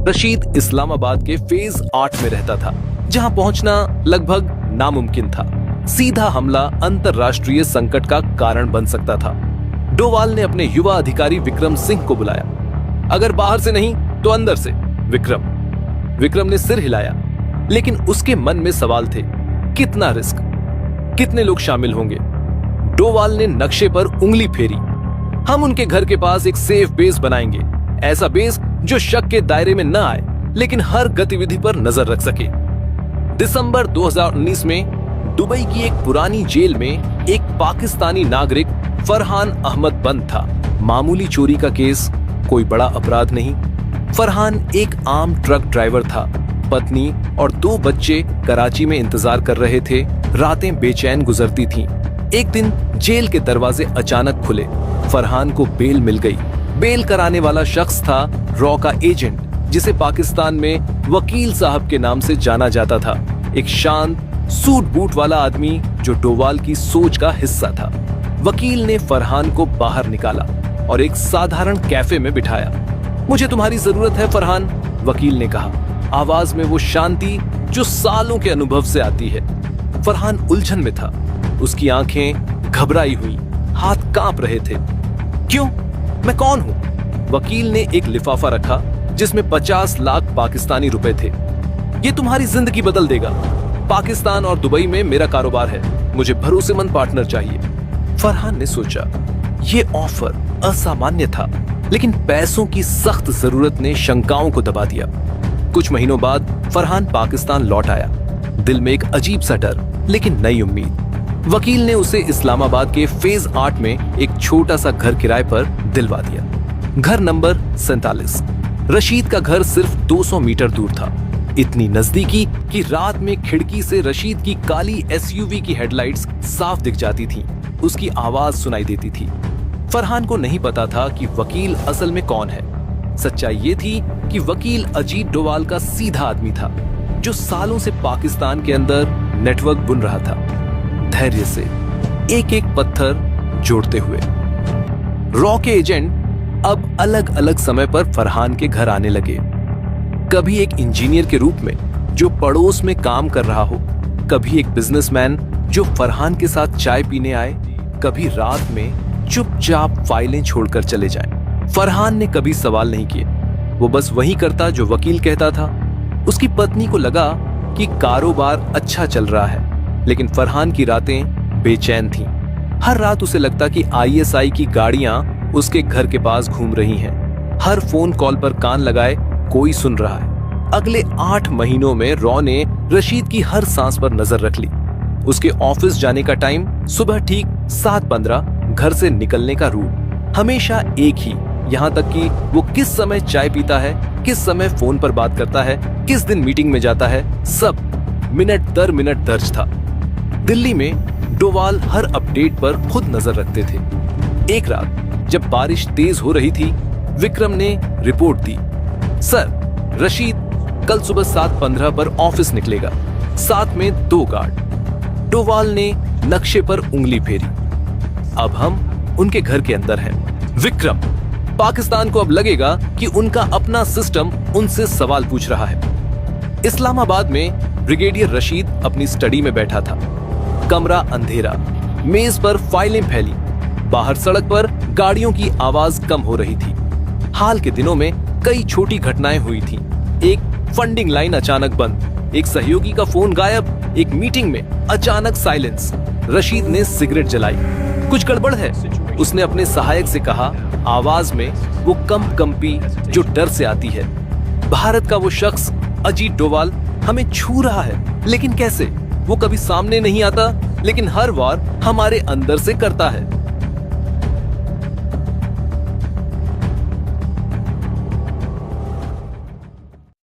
रशीद इस्लामाबाद के फेज 8 में रहता था, जहां पहुंचना लगभग नामुमकिन था। सीधा हमला अंतरराष्ट्रीय संकट का कारण बन सकता था। डोवाल ने अपने युवा अधिकारी विक्रम सिंह को बुलाया। अगर बाहर से नहीं तो अंदर से। विक्रम ने सिर हिलाया, लेकिन उसके मन में सवाल थे। कितना रिस्क, कितने लोग शामिल होंगे? डोवाल ने नक्शे पर उंगली फेरी। हम उनके घर के पास एक सेफ बेस बनाएंगे, ऐसा बेस जो शक के दायरे में न आए, लेकिन हर गतिविधि पर नजर रख सके। दिसंबर 2019 में दुबई की एक पुरानी जेल में एक पाकिस्तानी नागरिक फरहान अहमद बंद था। मामूली चोरी का केस, कोई बड़ा अपराध नहीं। फरहान एक आम ट्रक ड्राइवर था। पत्नी और 2 बच्चे कराची में इंतजार कर रहे थे। रातें बेचैन गुजरती थीं। एक दिन जेल के दरवाजे अचानक खुले। फरहान को बेल मिल गई। बेल कराने वाला शख्स था रॉ का एजेंट, जिसे पाकिस्तान में वकील साहब के नाम से जाना जाता था। एक शांत सूट बूट वाला आदमी जो डोवाल की सोच का हिस्सा था। वकील ने फरहान को बाहर निकाला और एक साधारण कैफे में बिठाया। मुझे तुम्हारी जरूरत है फरहान, वकील ने कहा, आवाज में वो शांति जो सालों के अनुभव से आती है। फरहान उलझन में था। उसकी आंखें घबराई हुई, हाथ कांप रहे थे। क्यों? मैं कौन हूं? वकील ने एक लिफाफा रखा जिसमें 50 लाख पाकिस्तानी रुपए थे। ये तुम्हारी जिंदगी बदल देगा। पाकिस्तान और दुबई में मेरा कारोबार है, मुझे भरोसेमंद पार्टनर चाहिए। फरहान ने सोचा, ये ऑफर असामान्य था, लेकिन पैसों की सख्त जरूरत ने शंकाओं को दबा दिया। कुछ महीनों बाद फरहान पाकिस्तान लौट आया, दिल में एक अजीब सा डर, लेकिन नई उम्मीद। वकील ने उसे इस्लामाबाद के फेज 8 में एक छोटा सा घर किराए पर दिलवा दिया। घर नंबर 47। रशीद का घर सिर्फ 200 मीटर दूर था। इतनी नजदीकी कि रात में खिड़की से रशीद की काली एसयूवी की हेडलाइट्स साफ दिख जाती थीं। उसकी आवाज सुनाई देती थी। फरहान को नहीं पता था कि वकील असल में कौन है। सच्चाई ये थी कि वकील अजीत डोवाल का सीधा आदमी था, जो सालों से पाकिस्तान के अंदर नेटवर्क बुन रहा था, धैर्य से एक एक पत्थर जोड़ते हुए। रॉ के एजेंट अब अलग अलग समय पर फरहान के घर आने लगे। कभी एक इंजीनियर के रूप में जो पड़ोस में काम कर रहा हो, कभी एक बिजनेसमैन जो फरहान के साथ चाय पीने आए, कभी रात में चुपचाप फाइलें छोड़कर चले जाएं। फरहान ने कभी सवाल नहीं किए, वो बस वही करता जो वकील कहता था। उसकी पत्नी को लगा कि कारोबार अच्छा चल रहा है, लेकिन फरहान की रातें बेचैन थीं। हर रात उसे लगता कि आईएसआई की गाड़ियां उसके घर के पास घूम रही हैं। हर फोन कॉल पर कान लगाए कोई सुन रहा है। अगले 8 महीनों में रॉ ने रशीद की हर सांस पर नजर रख ली। उसके ऑफिस जाने का टाइम सुबह ठीक 7:15, घर से निकलने का रूट हमेशा एक ही, यहाँ तक कि वो किस समय चाय पीता है, किस समय फोन पर बात करता है, किस दिन मीटिंग में जाता है, सब मिनट दर मिनट दर्ज था। दिल्ली में डोवाल हर अपडेट पर खुद नजर रखते थे। एक रात जब बारिश तेज हो रही थी, विक्रम ने रिपोर्ट दी, सर, रशीद कल सुबह 7:15 पर ऑफिस निकलेगा, साथ में 2 गार्ड। डोवाल ने नक्शे पर उंगली फेरी। अब हम उनके घर के अंदर हैं। विक्रम, पाकिस्तान को अब लगेगा कि उनका अपना सिस्टम उनसे सवाल पूछ रहा है। इस्लामाबाद में ब्रिगेडियर रशीद अपनी स्टडी में बैठा था। कमरा अंधेरा, मेज पर फाइलें फैली। बाहर सड़क पर गाड़ियों की आवाज कम हो रही थी। हाल के दिनों में कई छोटी घटनाएं हुई थीं। एक फंडिंग लाइन अचानक बंद, एक सहयोगी का फोन गायब, एक मीटिंग में अचानक साइलेंस। रशीद ने सिगरेट जलाई। कुछ गड़बड़ है, उसने अपने सहायक से कहा, आवाज में वो कंपी जो डर से आती है। भारत का वो शख्स अजीत डोवाल हमें छू रहा है, लेकिन कैसे? वो कभी सामने नहीं आता, लेकिन हर बार हमारे अंदर से करता है।